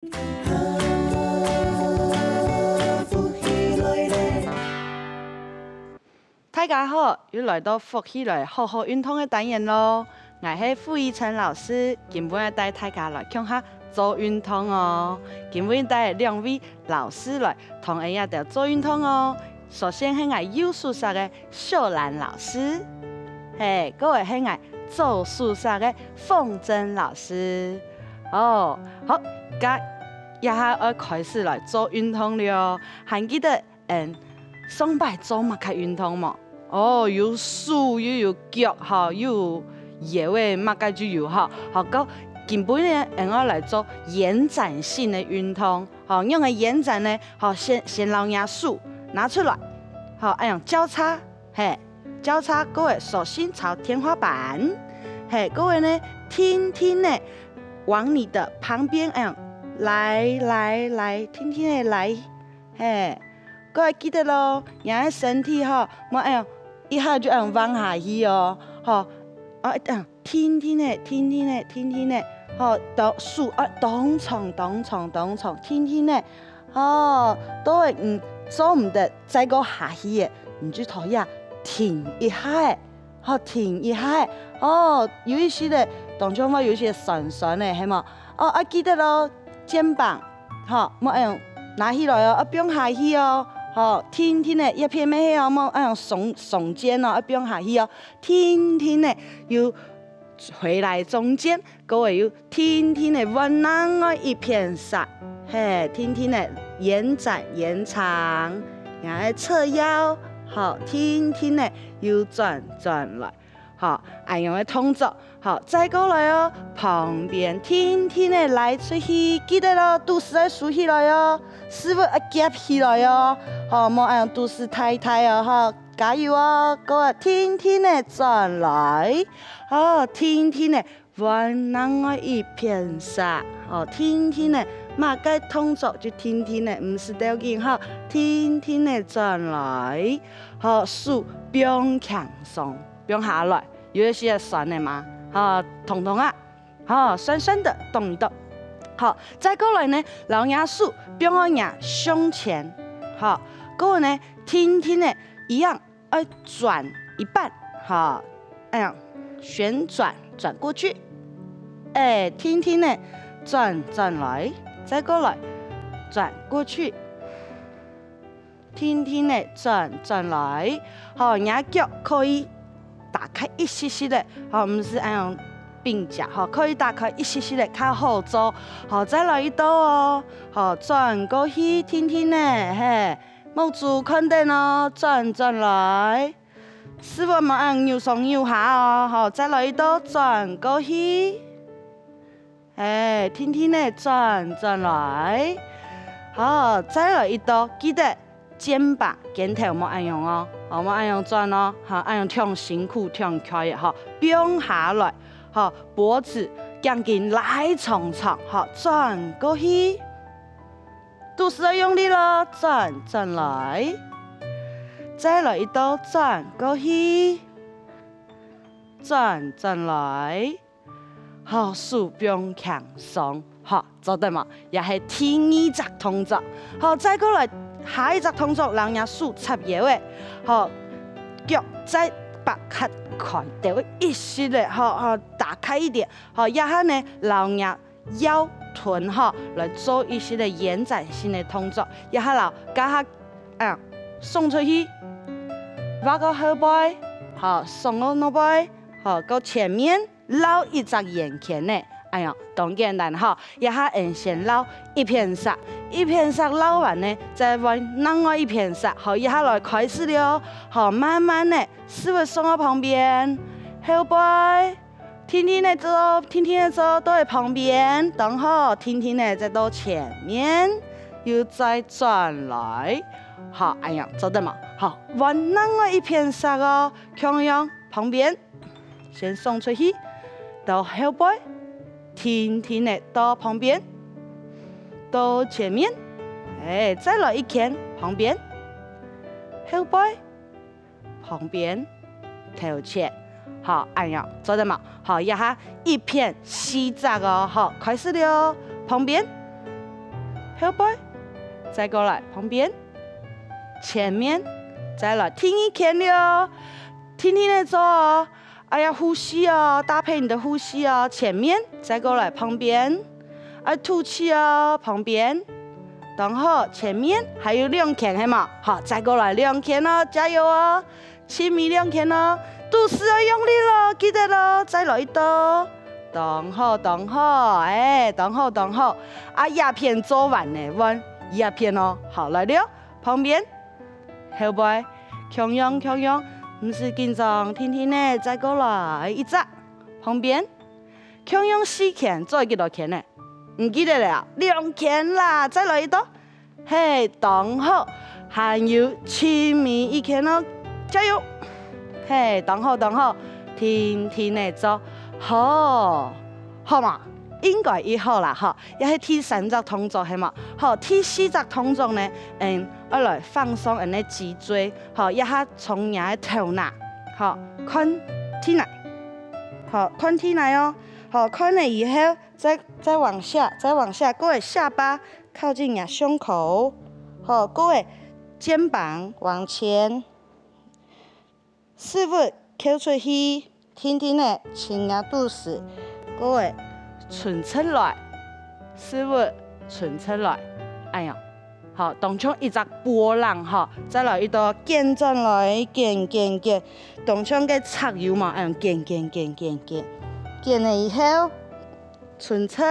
大家好，又来到福起来好好运动的单元咯。我是傅依晨老师，今日要带大家来看下做运动哦。今日带2位老师来同大家做运动哦。首先是我幼宿舍的秀兰老师，各位是我做宿舍的凤珍老师。好，家一下要开始来做运动了，还记得上摆做乜嘅运动嘛？有手又有脚，又有嘢乜嘅就有到今本呢，我来做延展性的运动。用个延展呢，先老伢手拿出来，用交叉，交叉，各位手心朝天花板，各位呢，轻轻的往你的旁边，来，轻轻的来，各位记得咯，人的身体莫一下就往下去哦，轻轻的，到手动床，轻轻的，都会做唔得，再个下去的，你就头呀停一下，停一下，有一些的动作嘛，有一些酸酸的，系嘛，记得咯，肩膀，莫拿起来哦，不用下去哦。轻轻的，一片咩哦，莫用耸肩哦，不用下去哦，轻轻的又回来中间，各位又轻轻的往那个一片上，轻轻的延展延长，然后侧腰，轻轻的又转来，按样的动作，再过来哦，旁边轻轻的来出去，记得咯，肚子要竖起来哦，师傅要夹起来哦，莫按肚子太哦，加油哦，各位轻轻的转来，轻轻的往那个一片上，轻轻的，马该动作就轻轻的，唔是要紧轻轻的转来，手不用强松，不用下来，有一些酸的嘛，痛啊，酸酸的动一动，再过来呢，老伢手不用伢胸前，各位呢，轻轻的一样，转一半，旋转过去，轻轻的转来，再过来转过去，轻轻的转来，伢脚可以打开一些些的，唔是按样并脚，可以打开一些些的，较好做，再来一道哦，转过去，轻轻的，冇住看定哦，转来。师傅们按右上右下哦，再来一道转过去，轻轻的转来，再来一道，记得肩膀、肩头莫按用哦，莫按用转哦，按用跳辛苦跳快的不用下来，脖子赶紧来长，转过去，肚子要用力咯，转来。再来一道转过去，转来，手不用强松，做得嘛？也是第2只动作，再过来下一只动作，让人手插腰的，脚再把开掉一些的，打开一点，一下呢，让人腰臀来做一些的延展性的动作，一下老加下送出去。挖个后背，送到那背，到前面捞一只眼前呢，当简单一下先捞一片沙，捞完呢，再往另外一片沙，一下来开始了，慢慢的，师傅送到旁边，后背，轻轻的走，到在旁边，等好，轻轻的再到前面，又再转来。做得嘛？往另外一片沙哦，同样旁边先送出去，到后背，轻轻的到旁边，到前面，再来一圈旁边，后背，旁边，头前，做得嘛？一下一片细窄哦，开始了，旁边，后背，再过来旁边，前面，再来听一天了，听听的做哦。哎呀，呼吸哦，搭配你的呼吸哦。前面，再过来旁边，吐气哦，旁边。然后前面还有2天，系嘛？好，再过来2天哦，加油哦！亲密2天哦，肚子要用力了，记得咯，再来一道。等候，等候，等候，等候。鸦片做完呢，弯鸦片哦。好，来了，旁边，后背，强用，强用。唔是紧张，天天呢，再过来一只，旁边，强用4天，做几多天呢？唔記得了，2天啦，再來一道。嘿，等候，還有親密1天哦，加油！嘿，等候，等候，天天的做，好，好嘛？應該以後啦，哈，也係第3隻動作係嘛？好，第4隻動作呢，我來放鬆人的脊椎，好，一下從人的頭腦，好，看天來，好，看天來哦，好，看了以後再往下，再往下，各位下巴靠近呀胸口，好，各位肩膀往前，四腹扣出去，天天的轻呀肚子，各位。存出來，師傅存出來，哎呀，好，當中一隻波浪哈，再來一道捲轉來，捲，當中嘅插油嘛，捲了以後，存出，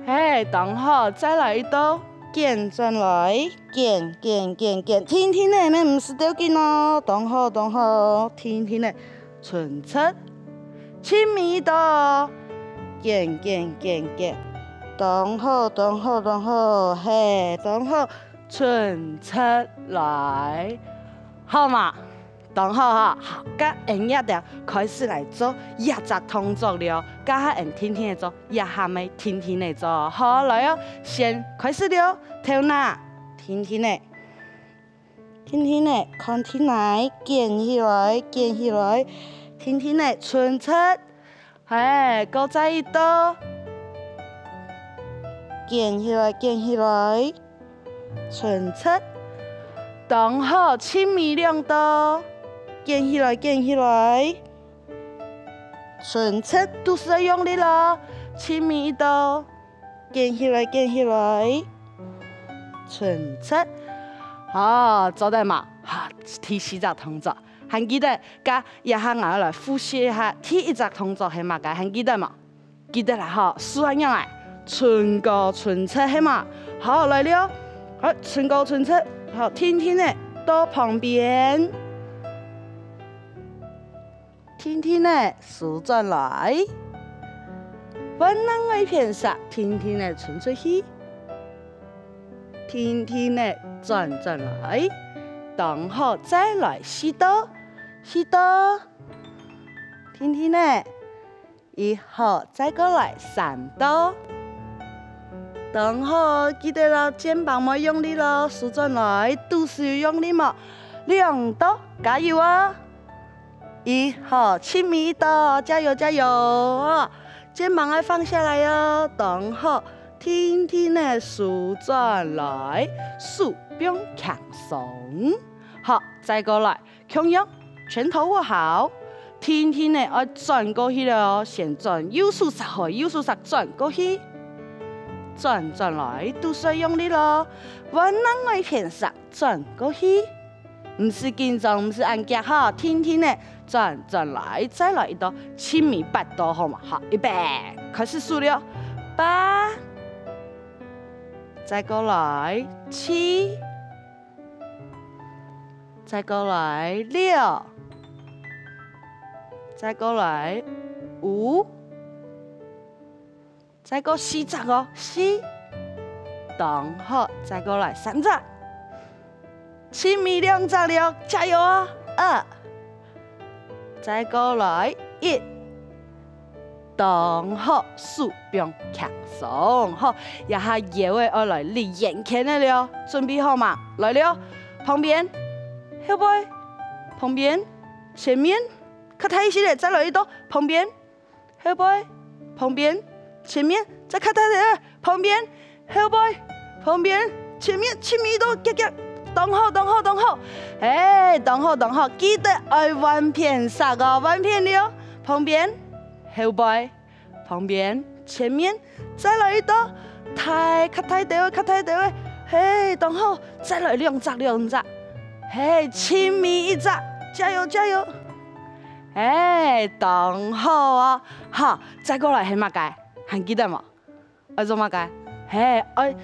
嘿，等好，再來一道捲轉來，捲，天天的呢唔是掉緊咯，等好，天天的存出，親密的。捲，等候，嘿，等候，存出來，好嘛？等候哈，好，甲人一條開始來做1隻動作了，甲人天天的做，一下咪天天的做，好來哦，先開始了，頭腦，天天的，看天來，捲起來，天天的存出。嘿，再再一道，捲起來，存出，等候親密2道，捲起來，存出，肚子要用力咯，親密1道，捲起來，存出，好，做得嘛，好，第4隻動作。還記得，加一下我來複習一下第1隻動作係乜嘅？還記得嘛？記得啦，好，數下樣嚟，唇膏唇出係嘛？好，來了，好，唇膏唇出，好，天天的到旁邊，天天的豎轉來，溫暖的片上，天天的傳出去，天天的轉來，等候再來4道。天天的，以後再過來3道，等候記得了，肩膀冇用力咯，豎轉來，肚子要用力嘛，2道，加油啊！以後親密1道，加油啊！肩膀要放下來哦，等候天天的豎轉來，手柄輕鬆，好，再過來，同樣。拳頭握好，天天的要轉過去了，先轉右手撒開，右手撒轉過去，轉來，肚子用力咯，溫暖的片上轉過去，唔是緊張，唔是按腳哈，天天的轉來，再來一道親密8道好嘛？好，預備，開始數了，8，再過來7，再過來6。再過來5，再過4隻哦，4，等候，再過來3隻，親密2隻了，加油啊！2，再過來1，等候，手柄輕鬆，好，一下腰的我來練眼前的了，準備好嘛？來了，旁邊，後背，旁邊，前面。較大一些的，再來一道，旁邊，後背，旁邊，前面，再較大的，旁邊，后背，旁边，前面7米多，夹夹，动好，动好，动好，动好，动好，记得爱弯片3个弯片了，旁边，后背，旁边，前面，再来一道，较抬地位，较抬地位，动好，再来2只，2只，7米1只，加油，加油！动好啊，好，再过来系乜嘅？还记得冇？爱做乜嘅？爱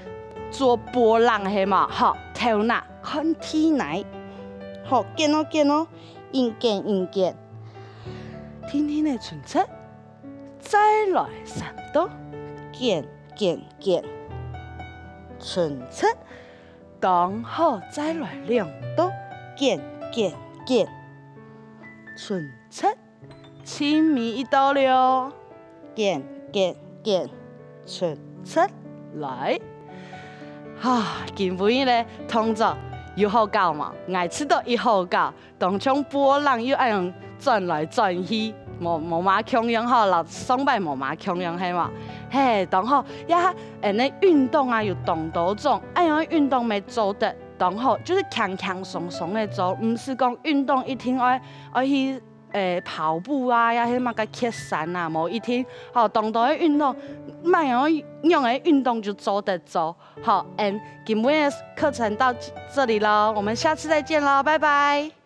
做波浪系嘛？好，头脑看天来，好，见哦见哦，硬见硬见。天天的春色，再来3朵，见见见。春色，动好，再来2朵，见见见。春色，7米1道了，见见见，春色来，今晡日咧同作又好搞嘛，爱吃到又好搞，当像波浪又爱用转来转去，无嘛强样吼，老上摆无嘛强样系嘛，当好呀，那运动啊又动多种，爱用运动咪做得。当好就是轻轻松松的做，唔是讲运动一天爱去跑步啊，呀迄嘛个骑山啊，无一天好动作的运动，慢用的运动就做得做。好，今天的课程到这里喽，我们下次再见喽，拜拜。